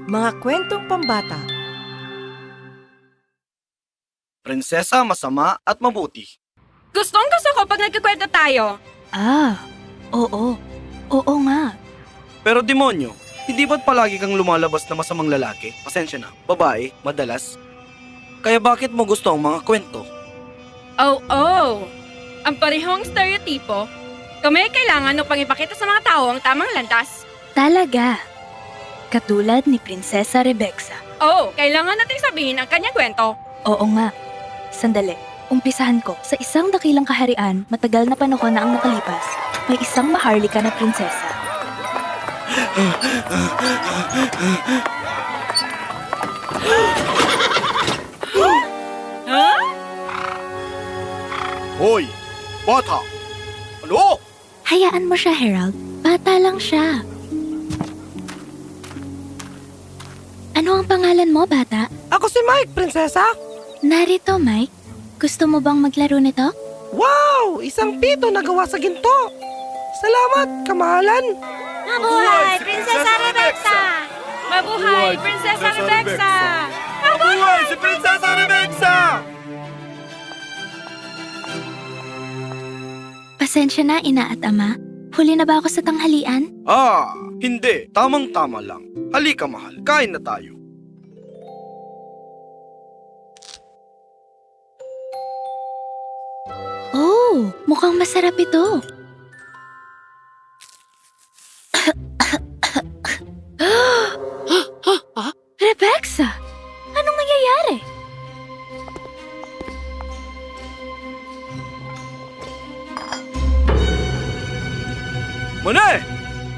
Mga kwentong pambata. Prinsesa, masama at mabuti. Gustong-gusto ko pag nagkikwento tayo. Oo. Oo nga. Pero demonyo, hindi ba't palagi kang lumalabas na masamang lalaki? Pasensya na, babae, madalas. Kaya bakit mo gusto ang mga kwento? Oh. Ang parehong stereotipo, kami ay kailangan upang ipakita sa mga tao ang tamang landas. Talaga. Katulad ni Prinsesa Rebecca. Kailangan nating sabihin ang kanyang kwento. Oo nga. Sandali. Umpisahan ko. Sa isang dakilang kaharian, matagal na panahon na ang nakalipas, may isang maharlika na prinsesa. Ha? Hoy, bata! Ano? Hayaan mo siya, Herald. Bata lang siya. Ano ang pangalan mo, bata? Ako si Mike, prinsesa. Narito, Mike. Gusto mo bang maglaro nito? Wow! Isang pito na gawa sa ginto. Salamat, kamahalan. Mabuhay, Prinsesa Rebecca! Mabuhay, Prinsesa Rebecca! Mabuhay si Prinsesa Rebecca! Pasensya na, ina at ama. Huli na ba ako sa tanghalian? Hindi. Tamang-tama lang. Halika, mahal. Kain na tayo. Oh, mukhang masarap ito. Rebecca! Anong nangyayari? Mane!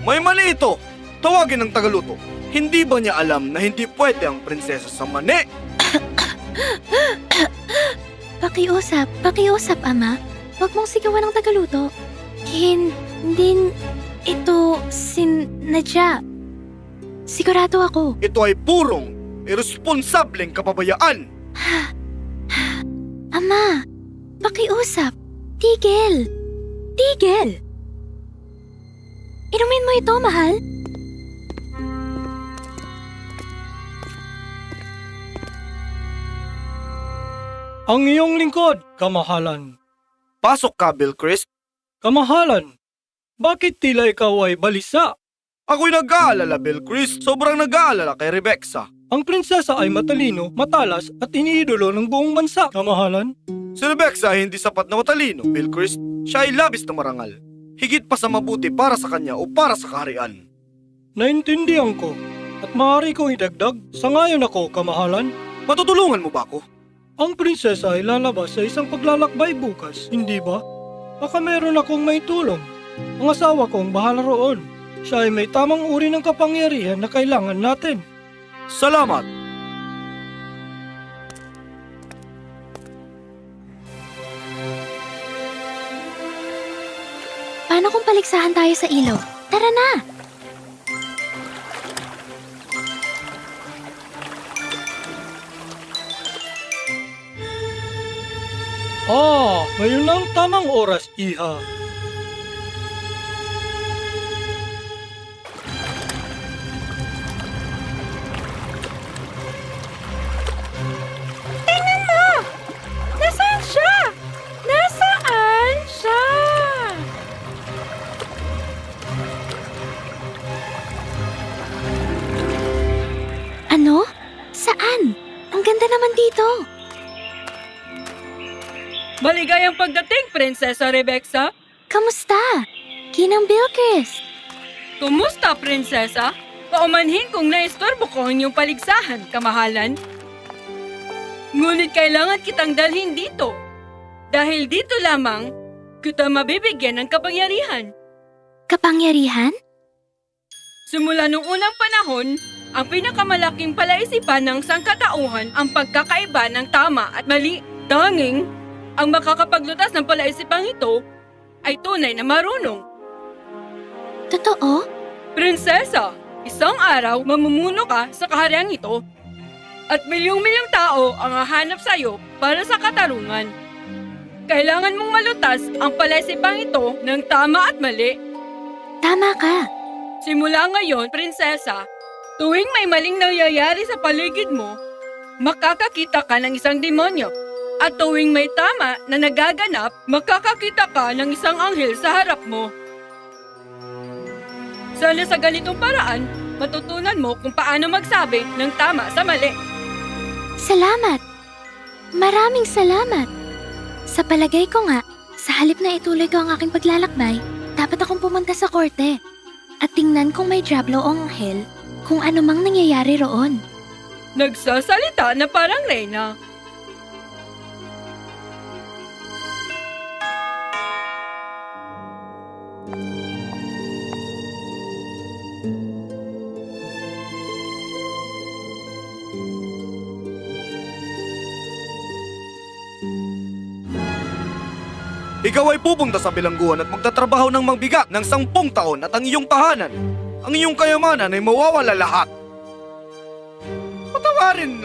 May mali ito! Tawagin ang tagaluto. Hindi ba niya alam na hindi pwede ang prinsesa sa mani? Pakiusap, ama. Huwag mong sigawan ng tagaluto. Hindi ito sinadya. Sigurado ako. Ito ay purong irresponsableng kapabayaan. Ama, pakiusap. Tigil. Inumin mo ito, mahal. Ang iyong lingkod, kamahalan. Pasok ka, Bill Crisp. Kamahalan, bakit tila ikaw ay balisa? Ako'y nag-aalala, Bill Crisp. Sobrang nag-aalala kay Rebecca. Ang prinsesa ay matalino, matalas at iniidolo ng buong bansa, kamahalan. Si Rebecca ay hindi sapat na matalino, Bill Crisp. Siya ay labis na marangal. Higit pa sa mabuti para sa kanya o para sa kaharian. Naintindihan ko at maaari kong idagdag. Sangayon ako, kamahalan. Matutulungan mo ba ako? Ang prinsesa ay lalabas sa isang paglalakbay bukas, hindi ba? Baka meron akong may tulong. Ang asawa kong bahala roon. Siya ay may tamang uri ng kapangyarihan na kailangan natin. Salamat! Paano kung paligsahan tayo sa ilog? Tara na! Ngayon ang tamang oras, iha. Nasaan siya? Nasaan siya? Ano? Saan? Ang ganda naman dito. Maligayang pagdating, Prinsesa Rebecca. Kamusta? Ginang Bilkis. Kumusta, Prinsesa? Paumanhin kung naistorbo ko ang iyong paligsahan, kamahalan. Ngunit kailangan kitang dalhin dito. Dahil dito lamang, kita mabibigyan ng kapangyarihan. Kapangyarihan? Simula nung unang panahon, ang pinakamalaking palaisipan ng sangkatauhan ang pagkakaiba ng tama at mali. Tanging, ang makakapaglutas ng palaisipang ito ay tunay na marunong. Totoo? Prinsesa, isang araw mamumuno ka sa kaharian ito at milyong-milyong tao ang hahanap sa iyo para sa katarungan. Kailangan mong malutas ang palaisipang ito ng tama at mali. Tama ka. Simula ngayon, Prinsesa, Tuwing may maling nangyayari sa paligid mo, makakakita ka ng isang demonyo. At tuwing may tama na nagaganap, makakakita ka ng isang anghel sa harap mo. Sana sa ganitong paraan, matutunan mo kung paano magsabi ng tama sa mali. Salamat! Maraming salamat! Sa palagay ko nga, sa halip na ituloy ko ang aking paglalakbay, dapat akong pumunta sa korte at tingnan kung may diablo o anghel kung ano mang nangyayari roon. Nagsasalita na parang reyna. Ikaw ay pupunta sa bilangguan at magtatrabaho ng magbigat ng 10 taon at ang iyong tahanan, ang iyong kayamanan ay mawawala lahat. Patawarin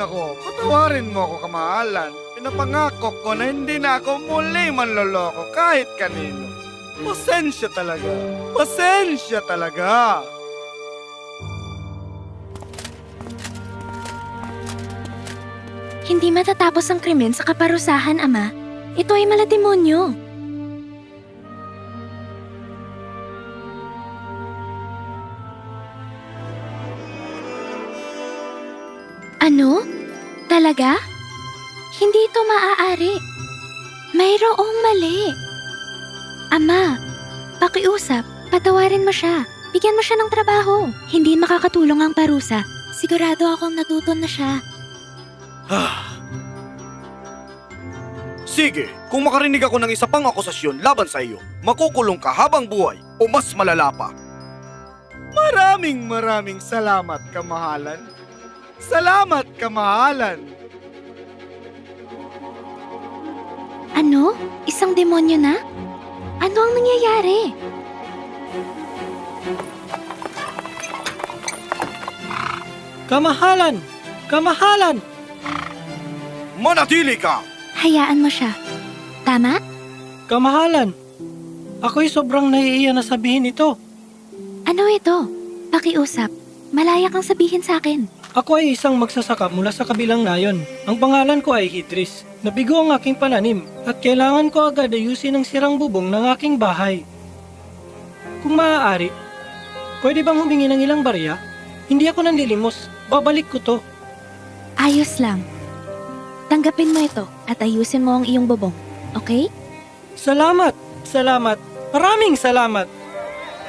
mo ako, kamahalan. Pinapangako ko na hindi na ako muli manloloko kahit kanino. Pasensya talaga. Hindi matatapos ang krimen sa kaparusahan, Ama. Ito ay malademonyo. Ano? Talaga? Hindi ito maaari. Mayroong mali. Ama, pakiusap, patawarin mo siya. Bigyan mo siya ng trabaho. Hindi makakatulong ang parusa. Sigurado akong natuto na siya. Sige, kung makarinig ako ng isa pang akusasyon laban sa iyo, makukulong ka habang buhay o mas malala pa. Maraming salamat, kamahalan. Salamat, kamahalan. Ano? Isang demonyo na? Ano ang nangyayari? Kamahalan! Kamahalan! Manatili ka! Hayaan mo siya. Tama? Kamahalan! Ako'y sobrang naiiya na sabihin ito. Ano ito? Pakiusap. Malaya kang sabihin sa akin. Ako ay isang magsasaka mula sa kabilang nayon. Ang pangalan ko ay Hidris. Nabigo ang aking pananim at kailangan ko agad ayusin ang sirang bubong ng aking bahay. Kung maaari, pwede bang humingi ng ilang barya? Hindi ako nanlilimos. Babalik ko to. Ayos lang. Tanggapin mo ito at ayusin mo ang iyong bubong. Okay? Salamat! Salamat! Maraming salamat!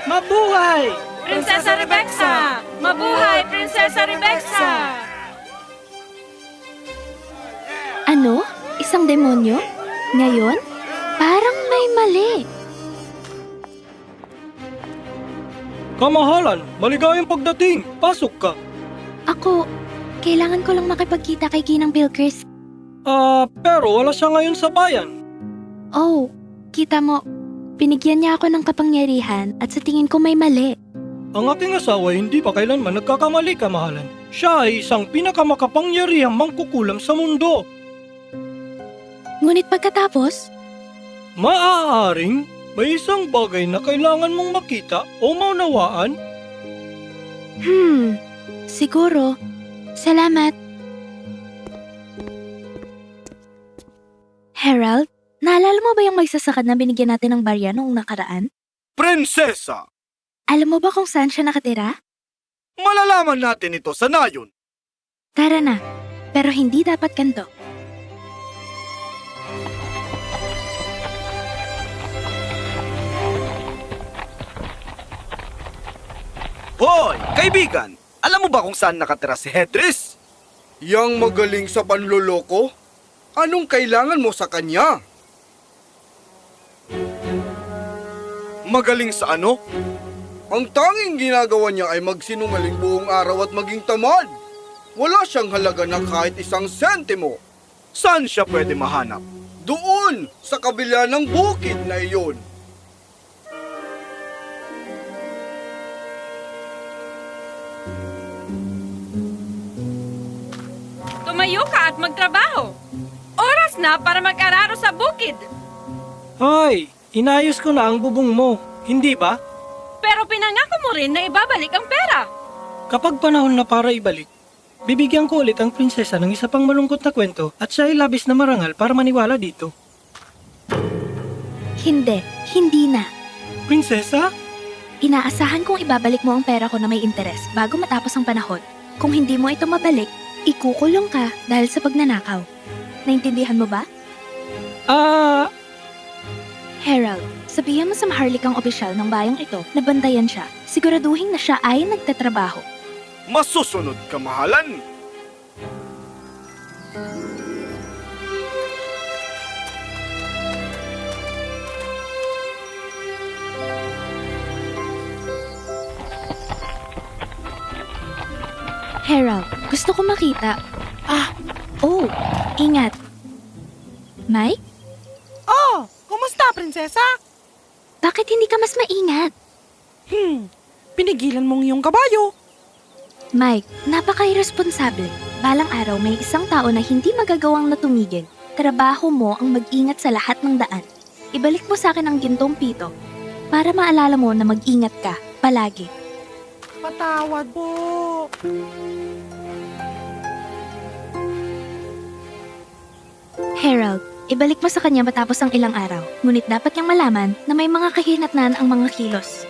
Mabuhay! Prinsesa Rebecca! Mabuhay, Prinsesa Rebecca! Ano? Isang demonyo? Ngayon? Parang may mali. Kamahalan, maligayang pagdating. Pasok ka. Ako, kailangan ko lang makipagkita kay Ginang Bilkers. Pero wala siya ngayon sa bayan. Oh, kita mo, binigyan niya ako ng kapangyarihan at sa tingin ko may mali. Ang aking asawa hindi pa kailanman nagkakamali, kamahalan. Siya ay isang pinakamakapangyarihang mangkukulam sa mundo. Ngunit pagkatapos, Maaaring may isang bagay na kailangan mong makita o maunawaan. siguro. Salamat. Harold, naalala mo ba yung magsasakad na binigyan natin ng barya noong nakaraan? Prinsesa! Alam mo ba kung saan siya nakatira? Malalaman natin ito sa nayon. Tara na, pero hindi dapat ganito. Hoy, kaibigan! Alam mo ba kung saan nakatira si Hedris? Yang magaling sa panloloko? Anong kailangan mo sa kanya? Magaling sa ano? Ang tanging ginagawa niya ay magsinungaling buong araw at maging tamad. Wala siyang halaga na kahit 1 sentimo. Saan siya pwede mahanap? Doon, sa kabila ng bukid na iyon. Tumayo ka at magtrabaho. Oras na para mag-araro sa bukid. Hoy, inayos ko na ang bubong mo, hindi ba? Pero pinangako mo rin na ibabalik ang pera. Kapag panahon na para ibalik, bibigyan ko ulit ang prinsesa ng isa pang malungkot na kwento at siya ay labis na marangal para maniwala dito. Hindi na. Prinsesa? Inaasahan kong ibabalik mo ang pera ko na may interes bago matapos ang panahon. Kung hindi mo ito mabalik, ikukulong ka dahil sa pagnanakaw. Naintindihan mo ba? Harold, sabihin mo sa maharlikang opisyal ng bayang ito na bantayan siya. Siguraduhin na siya ay nagtatrabaho. Masusunod, kamahalan! Harold, gusto ko makita. Oh, ingat. Mike, Oh, kumusta, prinsesa? bakit hindi ka mas maingat? Pinigilan mong iyong kabayo. Mike, napaka-irresponsable. Balang araw may isang tao na hindi magagawang natumigil. Trabaho mo ang mag-ingat sa lahat ng daan. Ibalik mo sa akin ang gintong pito para maalala mo na mag-ingat ka palagi. Patawad po. Harold, ibalik mo sa kanya matapos ang ilang araw. Ngunit dapat niyang malaman na may mga kahinatnan ang mga kilos.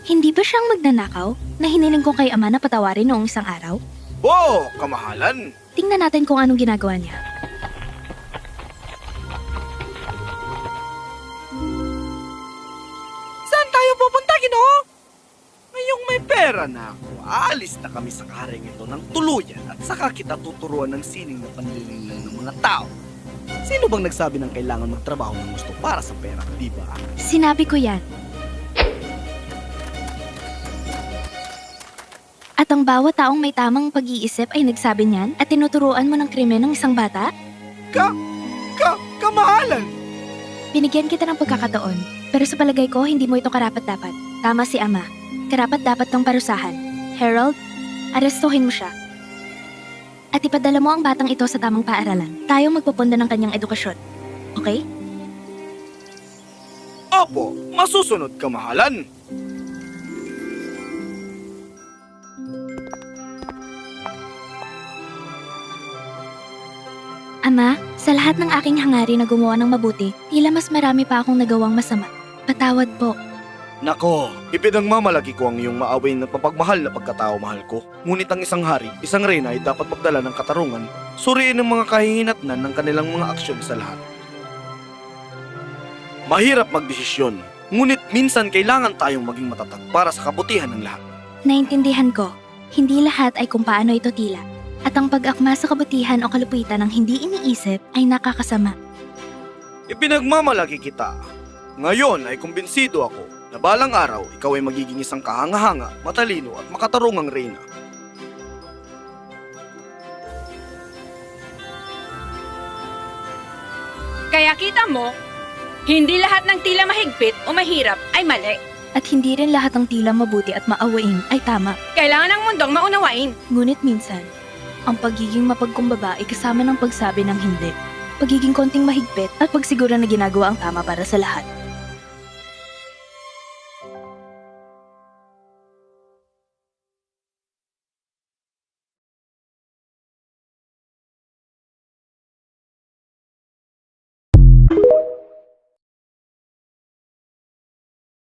Hindi ba siyang magnanakaw na hiniling ko kay ama na patawarin noong isang araw? Oh, kamahalan! Tingnan natin kung anong ginagawa niya. Saan tayo pupunta, Ginoo? Ngayong may pera na ako, aalis na kami sa kareng ito ng tuluyan at saka kita tuturuan ng sining na panlililang ng mga tao. Sino bang nagsabi ng kailangan magtrabaho ng gusto para sa pera, di ba? Sinabi ko yan. At ang bawat taong may tamang pag-iisip ay nagsabi niyan at tinuturuan mo ng krimen ng isang bata? Kamahalan! Binigyan kita ng pagkakataon, pero sa palagay ko hindi mo ito karapat-dapat. Tama si ama. Karapat-dapat ng parusahan. Harold, arestuhin mo siya. At ipadala mo ang batang ito sa tamang paaralan. Tayo magpupunta ng kanyang edukasyon. Okay? Opo, masusunod, kamahalan! Ama, sa lahat ng aking hangarin na gumawa ng mabuti, tila mas marami pa akong nagawang masama. Patawad po. Nako, ipinagmamalaki ko ang iyong maawin at mapagmahal na pagkatao mahal ko. Ngunit ang isang hari, isang reyna ay dapat magdala ng katarungan, suriin ang mga kahihinatnan ng kanilang mga aksyon sa lahat. Mahirap magdesisyon, ngunit minsan kailangan tayong maging matatag para sa kabutihan ng lahat. Naintindihan ko, hindi lahat ay kung paano ito tila. At ang pag-akma sa kabutihan o kalupitan ng hindi iniisip ay nakakasama. Ipinagmamalaki kita. Ngayon ay kumbinsido ako na balang araw ikaw ay magiging isang kahanga-hanga, matalino at makatarungang reyna. Kaya kita mo, hindi lahat ng tila mahigpit o mahirap ay mali. At hindi rin lahat ng tila mabuti at maawain ay tama. Kailangan ng mundong maunawain. Ngunit minsan, ang pagiging mapagkumbaba ay kasama ng pagsabi ng hindi. Pagiging konting mahigpit at pagsiguro na ginagawa ang tama para sa lahat.